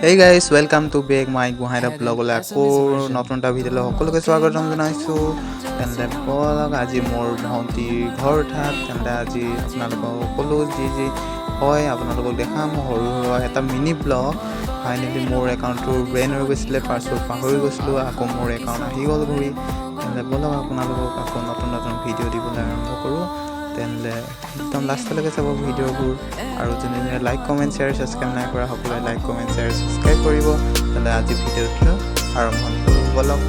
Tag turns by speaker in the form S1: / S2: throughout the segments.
S1: Hey guys, welcome to Big Mike Guhaira Blog আকৌ নতুন এটা ভিডিঅ'লৈ সকলোকে স্বাগতম জনাইছোঁ। তেন্তে বলক আজি মোৰ ভণ্টিৰ ঘৰ ঠাত তেন্তে আজি আপোনালোকক সকলো যি হয় আপোনালোকক দেখাম সৰু সুৰা এটা মিনি ব্লগ। ফাইনেলি মোৰ একাউণ্টটো বেন হৈ গৈছিলে, পাছৱৰ্ড পাহৰি গৈছিলোঁ, আকৌ মোৰ একাউণ্ট আহি গ'ল ঘূৰি। তেন্তে বলক আপোনালোকক আকৌ নতুন ভিডিঅ' দিবলৈ আৰম্ভ কৰোঁ। তেন্তে একদম লাষ্টলৈকে চাব ভিডিঅ'বোৰ, আৰু যোনে যোনে লাইক কমেণ্ট শ্বেয়াৰ ছাবস্ক্ৰাইব নাই কৰা সকলোৱে লাইক কমেণ্ট শ্বেয়াৰ ছাবস্ক্ৰাইব কৰিব। তেন্তে আজি ভিডিঅ'টো আৰম্ভণি কৰোঁ বলক।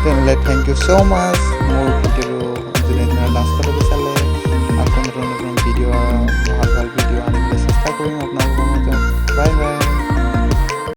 S1: তেন্তে থেংক ইউ ছ' মাছ মোৰ ভিডিঅ'